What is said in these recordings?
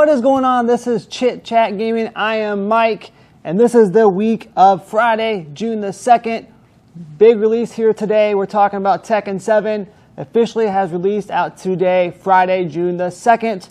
What is going on? This is Chit Chat Gaming. I am Mike, and this is the week of Friday, June the 2nd. Big release here today. We're talking about Tekken 7. Officially has released out today, Friday, June the 2nd.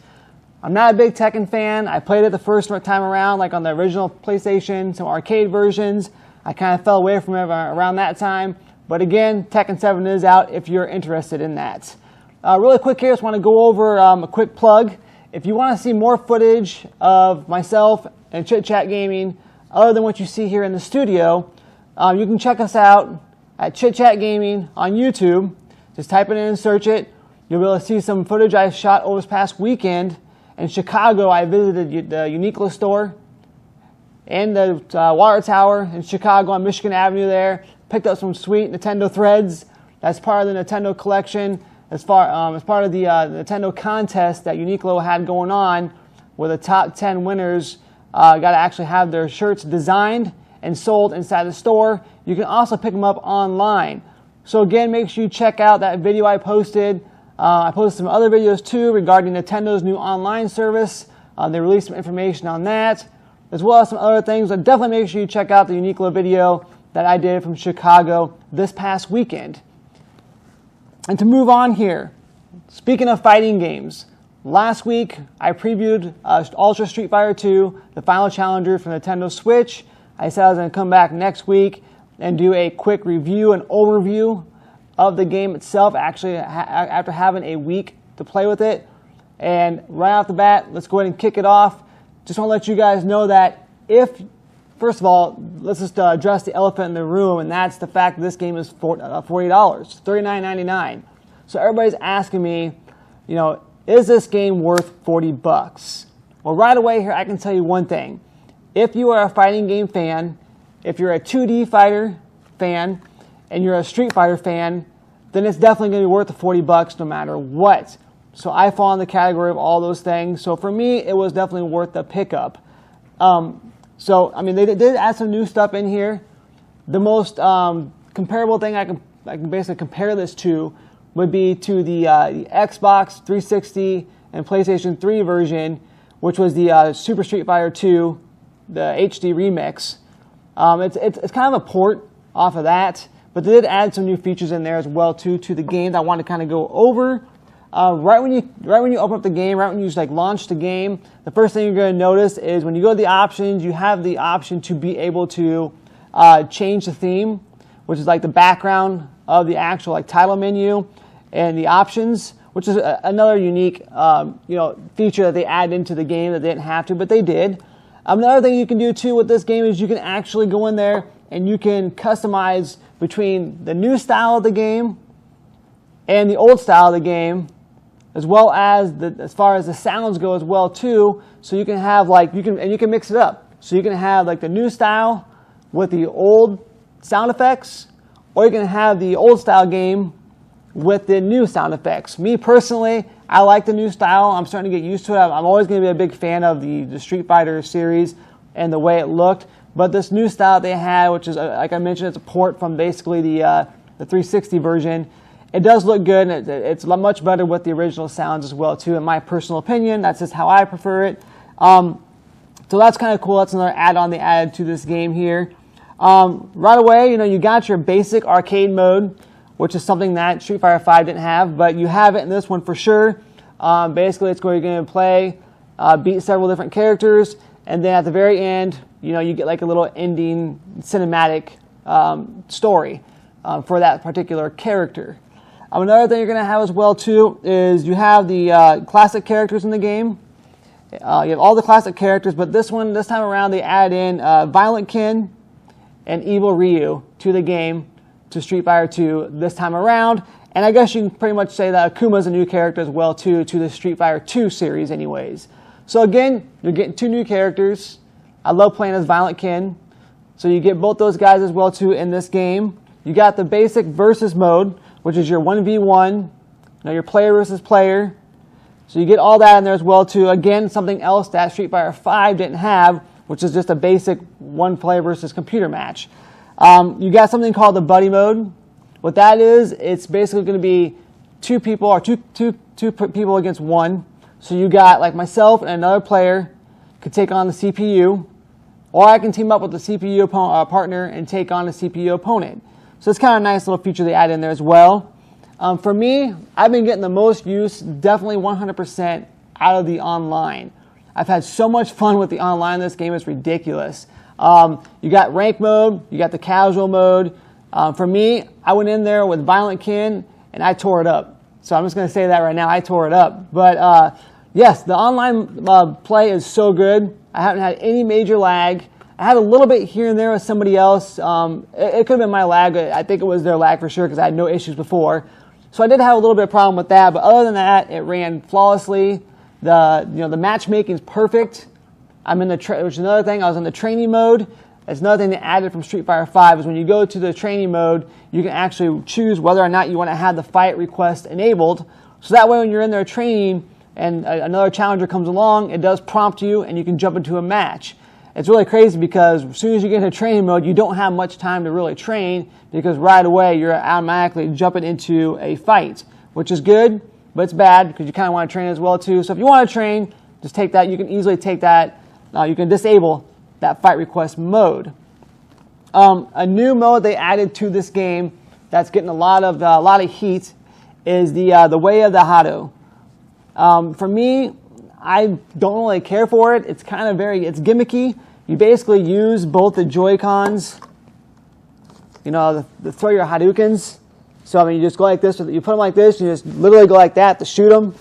I'm not a big Tekken fan. I played it the first time around, like on the original PlayStation, some arcade versions. I kind of fell away from it around that time. But again, Tekken 7 is out if you're interested in that. Really quick here, just want to go over a quick plug. If you want to see more footage of myself and Chit Chat Gaming, other than what you see here in the studio, you can check us out at Chit Chat Gaming on YouTube. Just type it in and search it. You'll be able to see some footage I shot over this past weekend. In Chicago, I visited the Uniqlo store and the water tower in Chicago on Michigan Avenue there. Picked up some sweet Nintendo threads. That's part of the Nintendo collection. As part of the Nintendo contest that Uniqlo had going on, where the top 10 winners got to actually have their shirts designed and sold inside the store. You can also pick them up online. So again, make sure you check out that video I posted. I posted some other videos too regarding Nintendo's new online service. They released some information on that, as well as some other things. But definitely make sure you check out the Uniqlo video that I did from Chicago this past weekend. And to move on here, speaking of fighting games, last week I previewed Ultra Street Fighter 2, the final challenger for Nintendo Switch. I said I was going to come back next week and do a quick review and overview of the game itself, actually after having a week to play with it. And right off the bat, let's go ahead and kick it off. Just want to let you guys know that first of all, let's just address the elephant in the room, and that's the fact that this game is $40, $39.99. So everybody's asking me, is this game worth 40 bucks? Well, right away here, I can tell you one thing. If you are a fighting game fan, if you're a 2D fighter fan, and you're a Street Fighter fan, then it's definitely going to be worth the 40 bucks no matter what. So I fall in the category of all those things. So for me, it was definitely worth the pickup. So, I mean, they did add some new stuff in here. The most comparable thing I can basically compare this to would be to the Xbox 360 and PlayStation 3 version, which was the Super Street Fighter 2, the HD remix. It's kind of a port off of that, but they did add some new features in there as well too to the game that I want to kind of go over. Right when you open up the game, right when you launch the game, the first thing you're going to notice is when you go to the options, you have the option to be able to change the theme, which is like the background of the actual title menu, and the options, which is another unique feature that they add into the game that they didn't have to, but they did. Another thing you can do too with this game is you can actually go in there and you can customize between the new style of the game and the old style of the game, as well as as far as the sounds go as well too. So you can have you can mix it up. So you can have the new style with the old sound effects, or you can have the old style game with the new sound effects. Me personally, I like the new style. I'm starting to get used to it. I'm always going to be a big fan of the Street Fighter series and the way it looked. But this new style they had, which is like I mentioned, it's a port from basically the 360 version. It does look good, and it's much better with the original sounds as well, too, in my personal opinion. That's just how I prefer it. So that's kind of cool. That's another add-on they added to this game here. Right away, you got your basic arcade mode, which is something that Street Fighter 5 didn't have, but you have it in this one for sure. Basically, it's where you're going to play, beat several different characters, and then at the very end, you get a little ending cinematic story for that particular character. Another thing you're going to have as well, too, is you have the classic characters in the game. You have all the classic characters, but this time around, they add in Violent Ken and Evil Ryu to the game, to Street Fighter 2 this time around. And I guess you can pretty much say that Akuma's a new character as well, too, to the Street Fighter 2 series anyways. So again, you're getting two new characters. I love playing as Violent Ken. So you get both those guys as well, too, in this game. You got the basic versus mode, which is your 1v1, your player versus player. So you get all that in there as well too. Again, something else that Street Fighter 5 didn't have, which is just a basic one player versus computer match. You got something called the buddy mode. What that is, it's basically going to be two people against one. So you got like myself and another player could take on the CPU, or I can team up with the CPU partner and take on the CPU opponent. So it's kind of a nice little feature they add in there as well. For me, I've been getting the most use, definitely 100% out of the online. I've had so much fun with the online in this game, it's ridiculous. You got rank mode, you got the casual mode. For me, I went in there with Violent Kin and I tore it up. So I'm just going to say that right now, I tore it up. But yes, the online play is so good. I haven't had any major lag. I had a little bit here and there with somebody else. It could have been my lag. I think it was their lag for sure because I had no issues before. So I did have a little bit of problem with that, but other than that, it ran flawlessly. The matchmaking is perfect. I'm in which is another thing. I was in the training mode. That's another thing they added from Street Fighter V is when you go to the training mode, you can actually choose whether or not you want to have the fight request enabled. So that way when you're in there training and another challenger comes along, it does prompt you and you can jump into a match. It's really crazy because as soon as you get into training mode, you don't have much time to really train because right away you're automatically jumping into a fight, which is good, but it's bad because you kind of want to train as well too. So if you want to train, just take that. You can easily take that. You can disable that fight request mode. A new mode they added to this game that's getting a lot of heat is the Way of the Hado. For me, I don't really care for it. It's kind of it's gimmicky. You basically use both the Joy-Cons, to throw your Hadoukens. So, I mean, you just go like this, you put them like this, you just literally go like that to shoot them.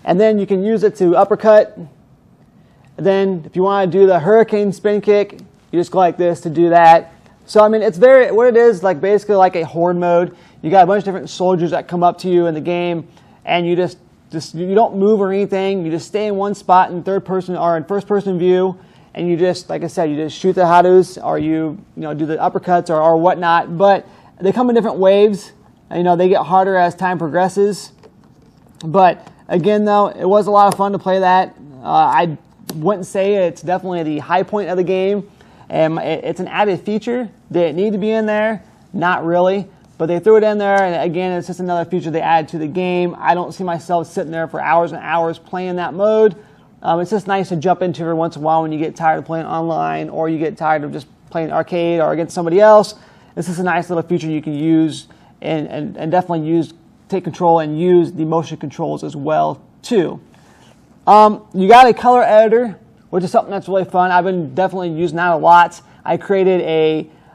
And then you can use it to uppercut. And then if you want to do the Hurricane Spin Kick, you just go like this to do that. So, I mean, it's what it is, like basically like a horde mode. You got a bunch of different soldiers that come up to you in the game, and you just you don't move or anything. You just stay in one spot in third person or in first person view, and you just, like I said, you just shoot the Hadous or you do the uppercuts or whatnot. But they come in different waves. They get harder as time progresses. But again, though, it was a lot of fun to play that. I wouldn't say it's definitely the high point of the game. It's an added feature. Did it need to be in there? Not really. But they threw it in there, and again, it's just another feature they added to the game. I don't see myself sitting there for hours and hours playing that mode. It's just nice to jump into every once in a while when you get tired of playing online or you get tired of just playing arcade or against somebody else. This is a nice little feature you can use and definitely take control and use the motion controls as well, too. You got a color editor, which is something that's really fun. I've been definitely using that a lot. I created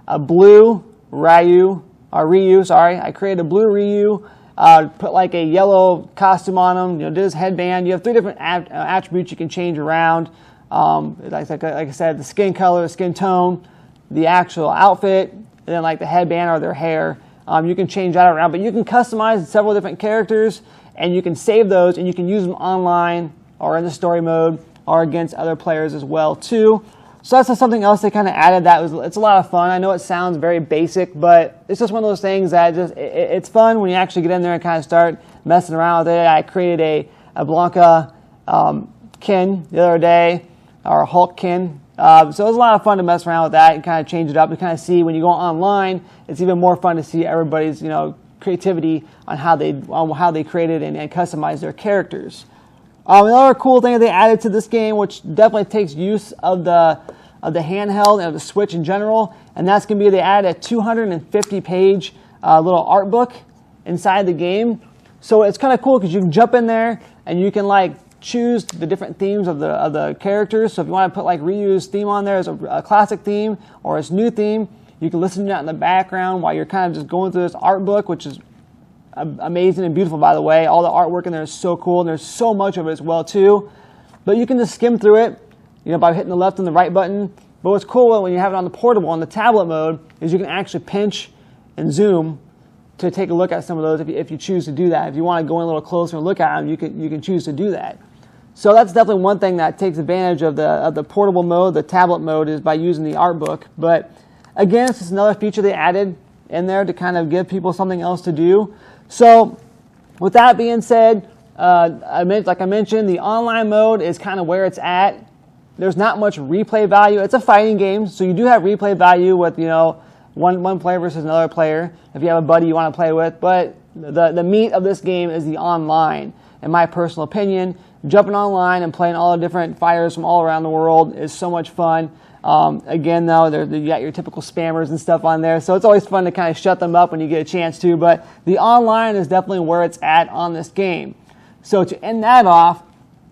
a blue Ryu. I created a blue Ryu, put like a yellow costume on him, did his headband. You have 3 different attributes you can change around. Like I said, the skin color, the skin tone, the actual outfit, and then like the headband or their hair. You can change that around, but you can customize several different characters, and you can save those, and you can use them online or in the story mode or against other players as well too. So that's just something else they kind of added. It's a lot of fun. I know it sounds very basic, but it's just one of those things that it's fun when you actually get in there and kind of start messing around with it. I created a Blanca Kin the other day, or a Hulk Kin. So it was a lot of fun to mess around with that and kind of change it up and kind of see when you go online. It's even more fun to see everybody's creativity on how they created and customized their characters. Another cool thing that they added to this game, which definitely takes use of the handheld and of the Switch in general, and that's going to be they added a 250-page little art book inside the game. So it's kind of cool because you can jump in there and you can like choose the different themes of the characters. So if you want to put like Ryu's theme on there as a classic theme or his new theme, you can listen to that in the background while you're kind of just going through this art book, which is amazing and beautiful, by the way. All the artwork in there is so cool, and there's so much of it as well too. But you can just skim through it, by hitting the left and the right button. But what's cool when you have it on the portable, on the tablet mode, is you can actually pinch and zoom to take a look at some of those if you choose to do that. If you want to go in a little closer and look at them, you can choose to do that. So that's definitely one thing that takes advantage of the portable mode. The tablet mode is by using the art book. But again, it's just another feature they added in there to kind of give people something else to do. So with that being said, like I mentioned, the online mode is kind of where it's at. There's not much replay value. It's a fighting game, so you do have replay value with one player versus another player if you have a buddy you want to play with. But the meat of this game is the online. in my personal opinion. Jumping online and playing all the different fighters from all around the world is so much fun. Again, though, you got your typical spammers and stuff on there, so it's always fun to kind of shut them up when you get a chance to, but the online is definitely where it's at on this game. So to end that off,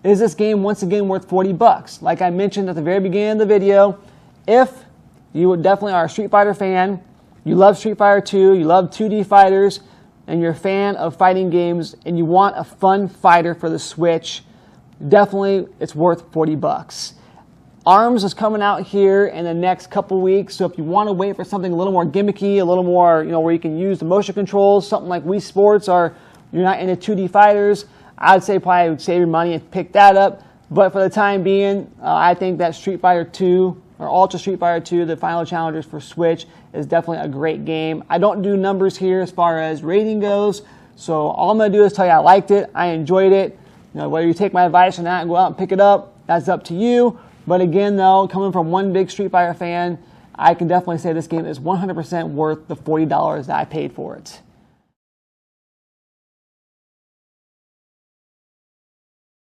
is this game once again worth $40? Like I mentioned at the very beginning of the video, if you definitely are a Street Fighter fan, you love Street Fighter 2, you love 2D fighters, and you're a fan of fighting games, and you want a fun fighter for the Switch, definitely it's worth $40. ARMS is coming out here in the next couple weeks, so if you want to wait for something a little more gimmicky, a little more, where you can use the motion controls, something like Wii Sports, or you're not into 2D fighters, I'd say probably save your money and pick that up. But for the time being, I think that Street Fighter 2 or Ultra Street Fighter 2, the final challengers for Switch, is definitely a great game. I don't do numbers here as far as rating goes, so all I'm going to do is tell you I liked it, I enjoyed it. Whether you take my advice or not and go out and pick it up, that's up to you. But again, though, coming from one big Street Fighter fan, I can definitely say this game is 100% worth the $40 that I paid for it.